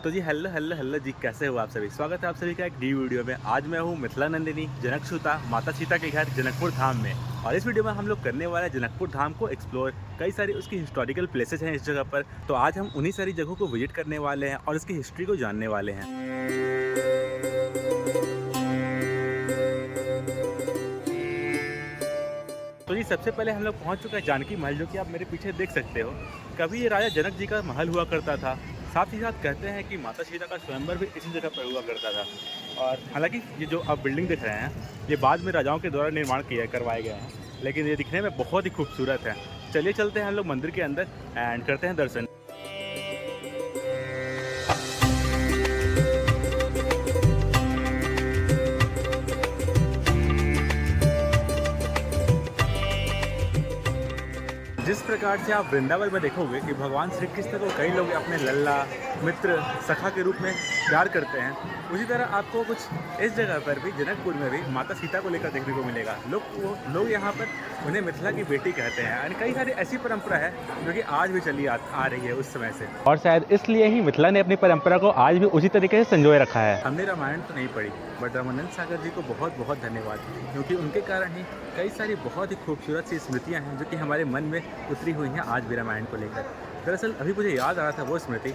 तो जी hello hello hello जी, कैसे हो आप सभी। स्वागत है आप सभी का एक नई वीडियो में। आज मैं हूँ मिथिला नंदिनी जनकसुता माता सीता के घर जनकपुर धाम में। और इस वीडियो में हम लोग करने वाले हैं जनकपुर धाम को एक्सप्लोर। कई सारी उसकी हिस्टोरिकल प्लेसेस हैं इस जगह पर, तो आज हम उन्हीं सारी जगहों को विजिट करने वाले हैं और इसकी हिस्ट्री को जानने वाले हैं। तो जी सबसे पहले हम लोग पहुंच चुके हैं जानकी महल, जो कि आप मेरे पीछे देख सकते हो। कभी ये राजा जनक जी का महल हुआ करता था। साथ ही साथ कहते हैं कि माता सीता का स्वयंवर भी इसी जगह पर हुआ करता था। और हालांकि ये जो आप बिल्डिंग देख रहे हैं, ये बाद में राजाओं के द्वारा निर्माण करवाए गए हैं, लेकिन ये दिखने में बहुत ही खूबसूरत है। चलिए चलते हैं हम लोग मंदिर के अंदर एंड करते हैं दर्शन। जिस प्रकार से आप वृंदावन में देखोगे कि भगवान श्री कृष्ण को कई लोग अपने लल्ला, मित्र, सखा के रूप में प्यार करते हैं, उसी तरह आपको कुछ इस जगह पर भी जनकपुर में भी माता सीता को लेकर देखने को मिलेगा। लोग यहाँ पर उन्हें मिथिला की बेटी कहते हैं। और कई सारी ऐसी परंपरा है जो कि आज भी चली आ रही है उस समय से, और शायद इसलिए ही मिथिला ने अपनी परंपरा को आज भी उसी तरीके से संजोए रखा है। हमने रामायण तो नहीं पढ़ी, बट रामानंद सागर जी को बहुत बहुत धन्यवाद, क्योंकि उनके कारण ही कई सारी बहुत ही खूबसूरत सी स्मृतियाँ हैं जो कि हमारे मन में उतरी हुई हैं आज भी रामायण को लेकर। दरअसल अभी मुझे याद आ रहा था वो स्मृति,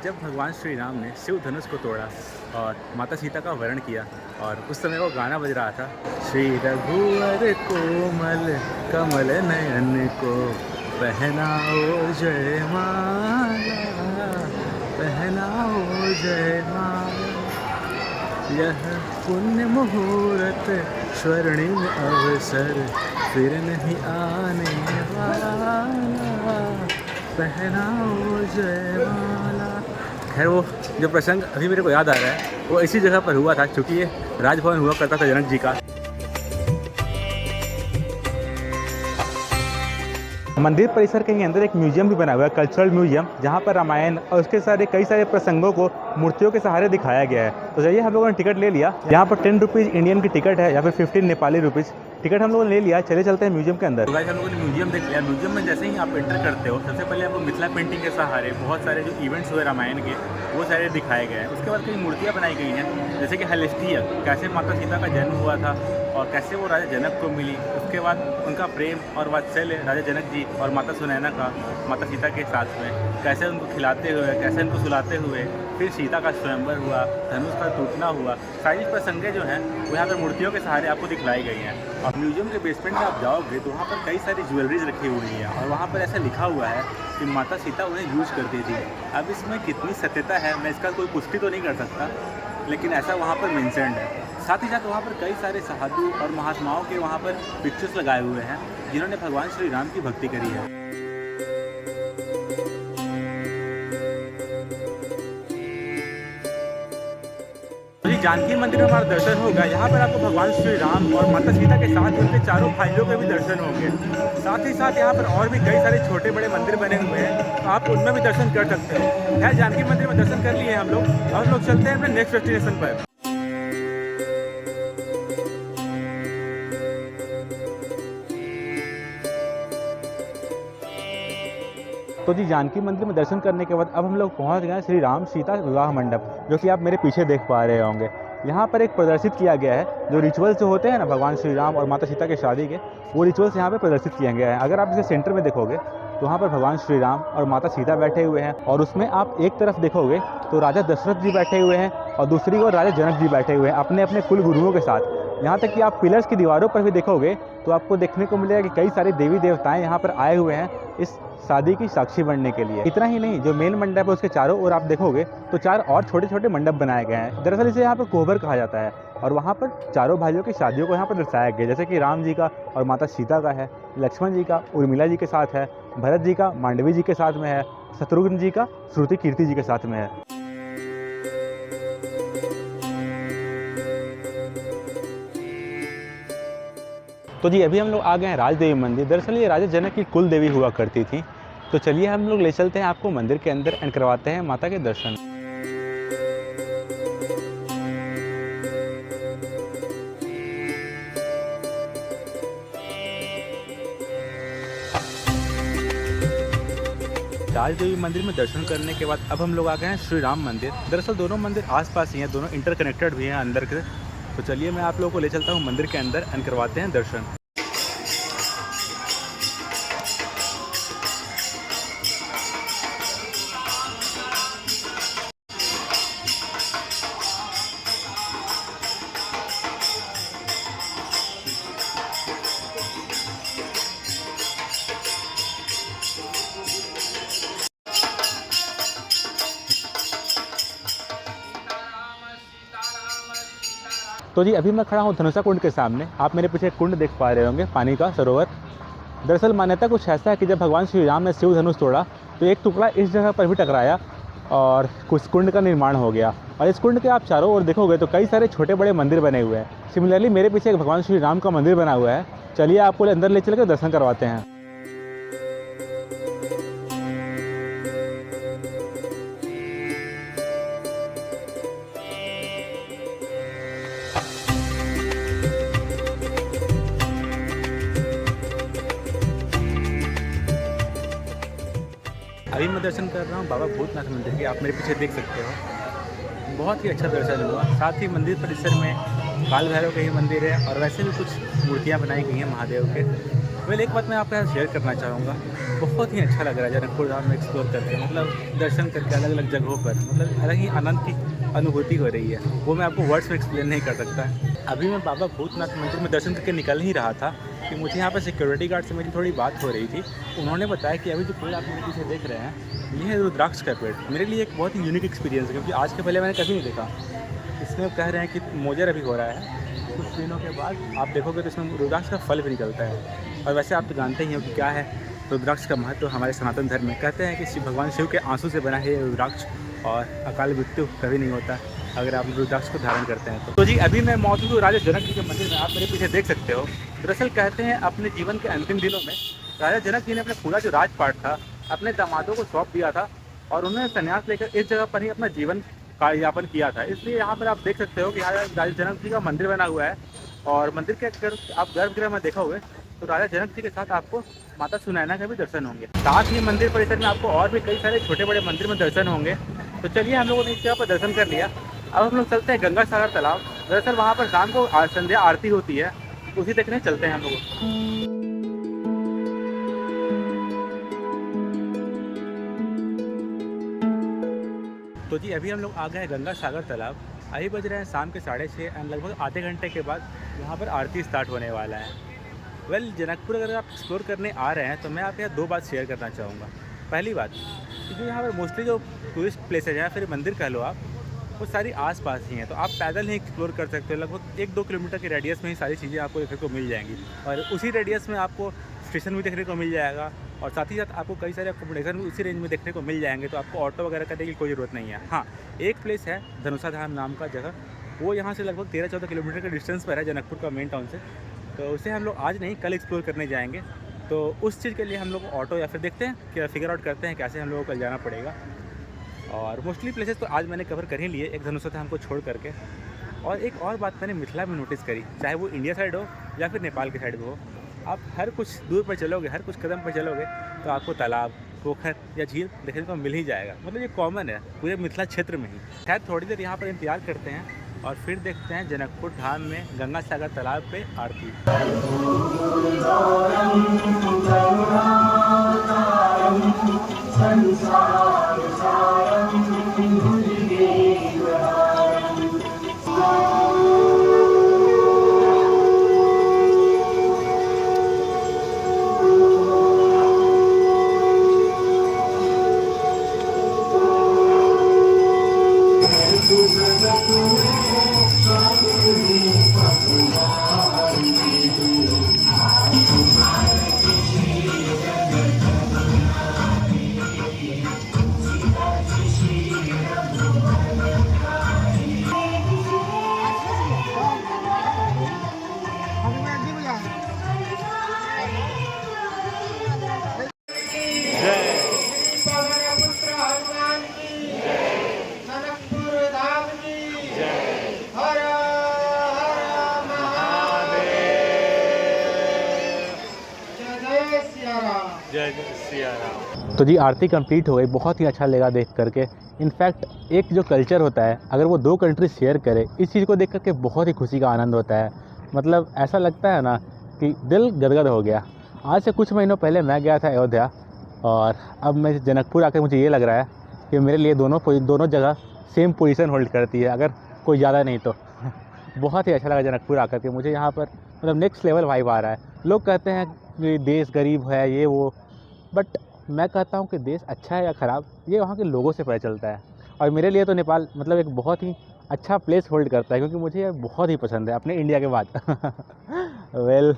जब भगवान श्री राम ने शिव धनुष को तोड़ा और माता सीता का वरण किया, और उस समय वो गाना बज रहा था, श्री रघुवर कोमल कमल नयन को पहनाओ जयमाला, पहनाओ जयमाला, यह पुण्य मुहूर्त स्वर्णिम अवसर फिर नहीं आने वाला, पहनाओ जयमाला। खैर वो जो प्रसंग अभी मेरे को याद आ रहा है वो इसी जगह पर हुआ था, क्योंकि ये राजभवन हुआ करता था जनक जी का। मंदिर परिसर के ही अंदर एक म्यूजियम भी बना हुआ है, कल्चरल म्यूजियम, जहाँ पर रामायण और उसके कई सारे प्रसंगों को मूर्तियों के सहारे दिखाया गया है। तो चलिए हम लोगों ने टिकट ले लिया। यहाँ पर 10 रुपीज़ इंडियन की टिकट है या फिर 15 नेपाली रुपीज़ टिकट हम लोगों ने ले लिया। चले चलते हैं म्यूजियम के अंदर। तो गाइस हम लोगों ने म्यूजियम देख लिया। म्यूजियम में जैसे ही आप एंटर करते हो, सबसे पहले आपको मिथिला पेंटिंग के सहारे बहुत सारे जो इवेंट्स हुए रामायण के, वो सारे दिखाए गए हैं। उसके बाद कई मूर्तियाँ बनाई गई हैं, जैसे कि हलिष्ठिया, कैसे माता सीता का जन्म हुआ था और कैसे वो राजा जनक को मिली। उसके बाद उनका प्रेम और वात्सल्य राजा जनक जी और माता सुनैना का माता सीता के साथ में, कैसे उनको खिलाते हुए, कैसे उनको सुलाते हुए, फिर सीता का स्वयंवर हुआ, धनुष का टूटना हुआ। सारी प्रसंगें जो हैं वो यहाँ पर मूर्तियों के सहारे आपको दिखलाई गई हैं। और म्यूजियम के बेसमेंट में आप जाओगे तो वहाँ पर कई सारी ज्वेलरीज रखी हुई हैं, और वहाँ पर ऐसा लिखा हुआ है कि माता सीता उन्हें यूज करती थी। अब इसमें कितनी सत्यता है मैं इसका कोई पुष्टि तो नहीं कर सकता, लेकिन ऐसा वहाँ पर मेंशन्ड है। साथ ही साथ वहाँ पर कई सारे साधु और महात्माओं के वहाँ पर पिक्चर्स लगाए हुए हैं, जिन्होंने भगवान श्री राम की भक्ति करी है। जानकी मंदिर में हमारा दर्शन होगा। यहाँ पर आपको भगवान श्री राम और माता सीता के साथ उनके चारों भाइयों के भी दर्शन होंगे। साथ ही साथ यहाँ पर और भी कई सारे छोटे बड़े मंदिर बने हुए हैं, तो आप उनमें भी दर्शन कर सकते हो। खैर जानकी मंदिर में दर्शन कर लिए हम लोग, और हम लोग चलते हैं अपने नेक्स्ट डेस्टिनेशन पर। तो जी जानकी मंदिर में दर्शन करने के बाद अब हम लोग पहुंच गए श्री राम सीता विवाह मंडप, जो कि आप मेरे पीछे देख पा रहे होंगे। यहाँ पर एक प्रदर्शित किया गया है जो रिचुअल्स जो होते हैं ना भगवान श्री राम और माता सीता के शादी के, वो रिचुअल्स यहाँ पे प्रदर्शित किए गए हैं। अगर आप इसे सेंटर में देखोगे तो वहाँ पर भगवान श्री राम और माता सीता बैठे हुए हैं, और उसमें आप एक तरफ देखोगे तो राजा दशरथ जी बैठे हुए हैं और दूसरी ओर राजा जनक जी बैठे हुए हैं अपने अपने कुल गुरुओं के साथ। यहाँ तक कि आप पिलर्स की दीवारों पर भी देखोगे तो आपको देखने को मिलेगा कि कई सारे देवी देवताएं यहाँ पर आए हुए हैं इस शादी की साक्षी बनने के लिए। इतना ही नहीं, जो मेन मंडप है उसके चारों ओर आप देखोगे तो 4 और छोटे छोटे मंडप बनाए गए हैं। दरअसल इसे यहाँ पर कोहबर कहा जाता है, और वहाँ पर चारों भाइयों की शादियों को यहाँ पर दर्शाया गया, जैसे कि राम जी का और माता सीता का है, लक्ष्मण जी का उर्मिला जी के साथ है, भरत जी का मांडवी जी के साथ में है, शत्रुघ्न जी का श्रुति कीर्ति जी के साथ में है। तो जी अभी हम लोग आ गए हैं राजदेवी मंदिर। दरअसल ये राजा जनक की कुल देवी हुआ करती थी। तो चलिए हम लोग ले चलते हैं आपको मंदिर के अंदर एंड करवाते हैं माता के दर्शन। ताज देवी मंदिर में दर्शन करने के बाद अब हम लोग आ गए हैं श्री राम मंदिर। दरअसल दोनों मंदिर आसपास ही हैं, दोनों इंटरकनेक्टेड भी हैं अंदर के। तो चलिए मैं आप लोगों को ले चलता हूँ मंदिर के अंदर एंड करवाते हैं दर्शन। तो जी अभी मैं खड़ा हूँ धनुषा कुंड के सामने। आप मेरे पीछे एक कुंड देख पा रहे होंगे, पानी का सरोवर। दरअसल मान्यता कुछ ऐसा है कि जब भगवान श्री राम ने शिव धनुष तोड़ा तो एक टुकड़ा इस जगह पर भी टकराया और कुछ कुंड का निर्माण हो गया। और इस कुंड के आप चारों ओर देखोगे तो कई सारे छोटे बड़े मंदिर बने हुए हैं। सिमिलरली मेरे पीछे एक भगवान श्री राम का मंदिर बना हुआ है। चलिए आपको अंदर ले चल कर दर्शन करवाते हैं। अभी मैं दर्शन कर रहा हूँ बाबा भूतनाथ मंदिर के। आप मेरे पीछे देख सकते हो, बहुत ही अच्छा दर्शन हुआ। साथ ही मंदिर परिसर में काल भैरव का ही मंदिर है और वैसे भी कुछ मूर्तियाँ बनाई गई हैं महादेव के। वेल एक बात मैं आपके साथ शेयर करना चाहूँगा, बहुत ही अच्छा लग रहा है जनकपुर धाम में एक्सप्लोर करके, मतलब दर्शन करके अलग अलग जगहों पर, मतलब अलग ही आनंद की अनुभूति हो रही है। वो मैं आपको वर्ड्स में एक्सप्लेन नहीं कर सकता। अभी मैं बाबा भूतनाथ मंदिर में दर्शन करके निकल ही रहा था कि मुझे यहाँ पर सिक्योरिटी गार्ड से मेरी थोड़ी बात हो रही थी। उन्होंने बताया कि अभी जो पेड़ आप मेरे पीछे देख रहे हैं ये है रुद्राक्ष का पेड़। मेरे लिए एक बहुत ही यूनिक एक्सपीरियंस है क्योंकि आज के पहले मैंने कभी नहीं देखा। इसमें कह रहे हैं कि मोजर अभी हो रहा है, कुछ दिनों के बाद आप देखोगे तो इसमें रुद्राक्ष का फल भी निकलता है। और वैसे आप तो जानते ही हो कि क्या है रुद्राक्ष का महत्व। हमारे सनातन धर्म में कहते हैं कि भगवान शिव के आंसू से बना है रुद्राक्ष और अकाल मृत्यु कभी नहीं होता अगर आप रुद्राक्ष को धारण करते हैं तो जी अभी मैं मौजूद हूँ राजा जनक जी के मंदिर में। आप मेरे पीछे देख सकते हो। दरअसल कहते हैं अपने जीवन के अंतिम दिनों में राजा जनक जी ने अपना पूरा जो राजपाट था अपने दामादों को सौंप दिया था और उन्होंने संन्यास लेकर इस जगह पर ही अपना जीवन यापन किया था। इसलिए यहाँ पर आप देख सकते हो कि यहाँ राजा जनक जी का मंदिर बना हुआ है और मंदिर के अगर आप गर्भगृह में देखोगे तो राजा जनक जी के साथ आपको माता सुनैना के भी दर्शन होंगे। साथ ही मंदिर परिसर में आपको और भी कई सारे छोटे बड़े मंदिर में दर्शन होंगे। तो चलिए हम लोगों ने इस जगह पर दर्शन कर लिया। अब हम लोग चलते हैं गंगा सागर तालाब। दरअसल वहाँ पर शाम को संध्या आरती होती है, उसी देखने चलते हैं हम लोग। तो जी अभी हम लोग आ गए हैं गंगा सागर तालाब। अभी बज रहे हैं शाम के 6:30 एंड लगभग आधे घंटे के बाद यहाँ पर आरती स्टार्ट होने वाला है। वेल जनकपुर अगर आप एक्सप्लोर करने आ रहे हैं तो मैं आपके यहाँ दो बात शेयर करना चाहूँगा। पहली बात क्योंकि यहाँ पर मोस्टली जो टूरिस्ट प्लेसेज हैं फिर मंदिर कह लो आप, वो सारी आसपास ही हैं, तो आप पैदल ही एक्सप्लोर कर सकते हो। लगभग 1-2 किलोमीटर के रेडियस में ही सारी चीज़ें आपको देखने को मिल जाएंगी और उसी रेडियस में आपको स्टेशन भी देखने को मिल जाएगा और साथ ही साथ आपको कई सारे अकोमोडेशन भी उसी रेंज में देखने को मिल जाएंगे। तो आपको ऑटो वगैरह करने की कोई ज़रूरत नहीं है। हाँ, एक प्लेस है धनुषा धाम नाम का जगह, वो यहाँ से लगभग 13-14 किलोमीटर के डिस्टेंस पर है जनकपुर का मेन टाउन से। तो उसे हम लोग आज नहीं कल एक्सप्लोर करने जाएंगे। तो उस चीज़ के लिए हम लोग ऑटो या फिर देखते हैं कि फिगर आउट करते हैं कैसे हम लोगों को कल जाना पड़ेगा। और मोस्टली प्लेसेस तो आज मैंने कवर कर ही लिए एक धनुषा धाम को छोड़ करके। और एक और बात मैंने मिथिला में नोटिस करी, चाहे वो इंडिया साइड हो या फिर नेपाल के साइड में हो, आप हर कुछ दूर पर चलोगे, हर कुछ कदम पर चलोगे तो आपको तालाब, पोखर या झील देखने को मिल ही जाएगा। मतलब ये कॉमन है पूरे मिथिला क्षेत्र में ही। खैर थोड़ी देर यहाँ पर इंतजार करते हैं और फिर देखते हैं जनकपुर धाम में गंगा सागर तालाब पे आरती। जय सिया राम। तो जी आरती कंप्लीट हो गई, बहुत ही अच्छा लगा देख करके। इनफैक्ट एक जो कल्चर होता है अगर वो दो कंट्री शेयर करे, इस चीज़ को देख करके बहुत ही खुशी का आनंद होता है। मतलब ऐसा लगता है ना कि दिल गदगद हो गया। आज से कुछ महीनों पहले मैं गया था अयोध्या, और अब मैं जनकपुर आकर मुझे ये लग रहा है कि मेरे लिए दोनों जगह सेम पोजीशन होल्ड करती है, अगर कोई ज़्यादा नहीं तो। बहुत ही अच्छा लगा जनकपुर आकर के मुझे। यहाँ पर मतलब नेक्स्ट लेवल वाइब आ रहा है। लोग कहते हैं कि देश गरीब है ये वो, बट मैं कहता हूँ कि देश अच्छा है या ख़राब ये वहाँ के लोगों से पता चलता है। और मेरे लिए तो नेपाल मतलब एक बहुत ही अच्छा प्लेस होल्ड करता है, क्योंकि मुझे ये बहुत ही पसंद है अपने इंडिया के बाद। वेल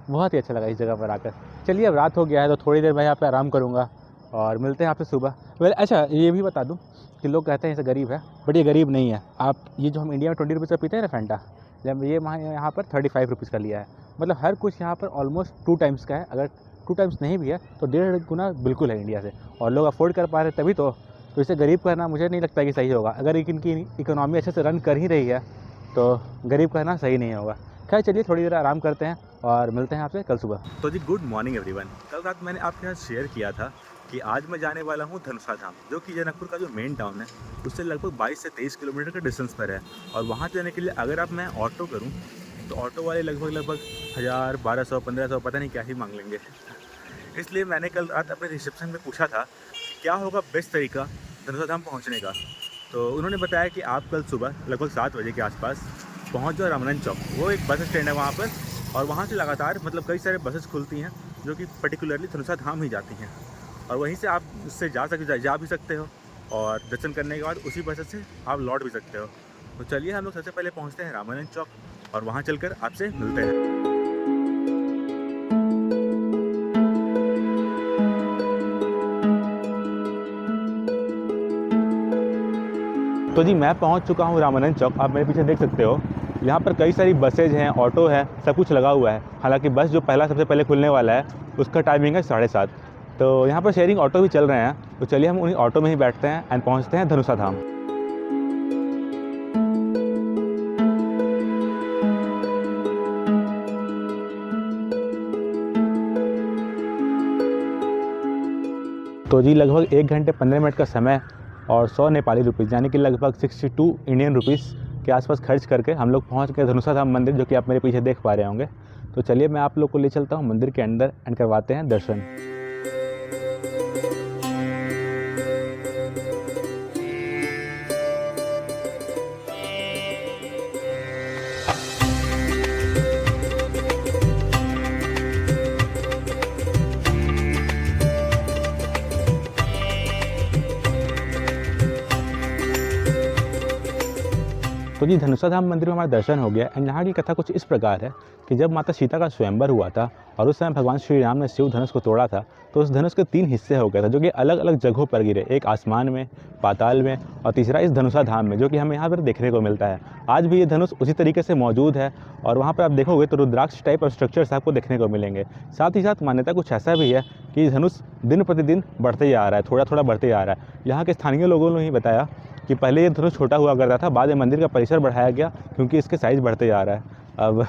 बहुत ही अच्छा लगा इस जगह पर आकर। चलिए अब रात हो गया है तो थोड़ी देर मैं यहाँ पे आराम करूँगा और मिलते हैं आपसे सुबह। वेल अच्छा ये भी बता दूँ कि लोग कहते हैं इसे गरीब है, बट ये गरीब नहीं है। आप ये जो हम इंडिया में 20 रुपीज़ का पीते हैं ना फैंटा, जब ये यहाँ पर 35 रुपीज़ का लिया है। मतलब हर कुछ यहाँ पर ऑलमोस्ट 2 टाइम्स का है। अगर 2 टाइम्स नहीं भी है तो 1.5 गुना बिल्कुल है इंडिया से, और लोग अफोर्ड कर पा रहे तभी तो इसे गरीब कहना मुझे नहीं लगता कि सही होगा। अगर इनकी इकोनॉमी अच्छे से रन कर ही रही है तो गरीब कहना सही नहीं होगा। खैर चलिए थोड़ी देर आराम करते हैं और मिलते हैं आपसे कल सुबह। तो जी गुड मॉर्निंग एवरीवन। कल रात मैंने आपके साथ शेयर किया था कि आज मैं जाने वाला हूँ धनुषा धाम, जो कि जनकपुर का जो मेन टाउन है उससे लगभग 22 से 23 किलोमीटर के डिस्टेंस पर है। और वहाँ जाने के लिए अगर आप मैं ऑटो करूँ तो ऑटो वाले लगभग 1000, 1200, 1500 पता नहीं क्या ही मांग लेंगे। इसलिए मैंने कल रात अपने रिसेप्शन में पूछा था क्या होगा बेस्ट तरीका धनुषा धाम पहुँचने का। तो उन्होंने बताया कि आप कल सुबह लगभग 7 बजे के आसपास पहुँच जाओ रामानंद चौक। वो एक बस स्टैंड है वहाँ पर, और वहाँ से लगातार मतलब कई सारे बसेस खुलती हैं जो कि पर्टिकुलरली धनुषा धाम ही जाती हैं। और वहीं से आप उससे जा भी सकते हो, और दर्शन करने के बाद उसी बस से आप लौट भी सकते हो। तो चलिए हम लोग सबसे पहले पहुँचते हैं रामानंद चौक, और वहाँ चलकर आपसे मिलते हैं। तो जी मैं पहुंच चुका हूं रामानंद चौक। आप मेरे पीछे देख सकते हो यहाँ पर कई सारी बसेज हैं, ऑटो है, सब कुछ लगा हुआ है। हालांकि बस जो सबसे पहले खुलने वाला है उसका टाइमिंग है 7:30। तो यहाँ पर शेयरिंग ऑटो भी चल रहे हैं। तो चलिए हम उन्हीं ऑटो में ही बैठते हैं एंड पहुँचते हैं धनुषा धाम। तो जी लगभग 1 घंटे 15 मिनट का समय और 100 नेपाली रुपीज़ यानी कि लगभग 62 इंडियन रुपीज़ के आसपास खर्च करके हम लोग पहुंच गए धनुषा धाम मंदिर, जो कि आप मेरे पीछे देख पा रहे होंगे। तो चलिए मैं आप लोग को ले चलता हूं मंदिर के अंदर एंड करवाते हैं दर्शन। तो जी धनुषा धाम मंदिर में हमारा दर्शन हो गया। एंड यहाँ की कथा कुछ इस प्रकार है कि जब माता सीता का स्वयंवर हुआ था और उस समय भगवान श्री राम ने शिव धनुष को तोड़ा था, तो उस धनुष के 3 हिस्से हो गए थे, जो कि अलग अलग जगहों पर गिरे। एक आसमान में, पाताल में, और तीसरा इस धनुषा धाम में, जो कि हमें यहाँ पर देखने को मिलता है। आज भी ये धनुष उसी तरीके से मौजूद है, और वहाँ पर आप देखोगे तो रुद्राक्ष टाइप और स्ट्रक्चर्स आपको देखने को मिलेंगे। साथ ही साथ मान्यता कुछ ऐसा भी है कि धनुष दिन प्रतिदिन बढ़ते ही आ रहा है, थोड़ा थोड़ा बढ़ते ही आ रहा है। यहाँ के स्थानीय लोगों ने ही बताया कि पहले ये धनुष छोटा हुआ करता था, बाद में मंदिर का परिसर बढ़ाया गया क्योंकि इसके साइज़ बढ़ते जा रहा है। अब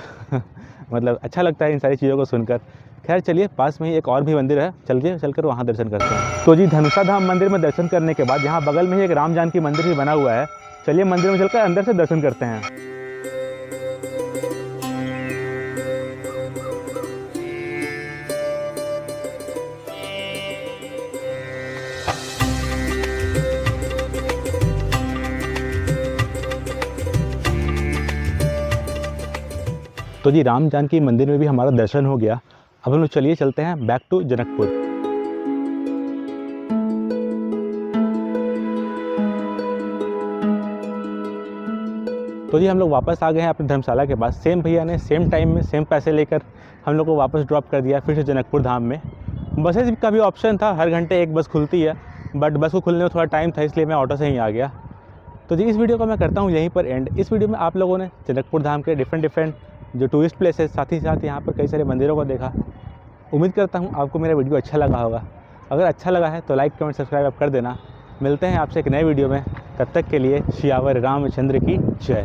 मतलब अच्छा लगता है इन सारी चीज़ों को सुनकर। खैर चलिए पास में ही एक और भी मंदिर है, चलकर वहाँ दर्शन करते हैं। तो जी धनुषा धाम मंदिर में दर्शन करने के बाद यहाँ बगल में ही एक राम जानकी मंदिर भी बना हुआ है। चलिए मंदिर में चलकर अंदर से दर्शन करते हैं। तो जी राम जानकी मंदिर में भी हमारा दर्शन हो गया। अब हम लोग चलिए चलते हैं बैक टू जनकपुर। तो जी हम लोग वापस आ गए हैं अपनी धर्मशाला के पास। सेम भैया ने सेम टाइम में सेम पैसे लेकर हम लोग को वापस ड्रॉप कर दिया फिर से जनकपुर धाम में। बसेज का भी ऑप्शन था, हर घंटे एक बस खुलती है, बट बस को खुलने में थोड़ा टाइम था, इसलिए मैं ऑटो से ही आ गया। तो जी इस वीडियो को मैं करता हूँ यहीं पर एंड। इस वीडियो में आप लोगों ने जनकपुर धाम के डिफरेंट जो टूरिस्ट प्लेस है, साथ ही साथ यहाँ पर कई सारे मंदिरों को देखा। उम्मीद करता हूँ आपको मेरा वीडियो अच्छा लगा होगा। अगर अच्छा लगा है तो लाइक, कमेंट, सब्सक्राइब आप कर देना। मिलते हैं आपसे एक नए वीडियो में, तब तक के लिए सियावर रामचंद्र की जय।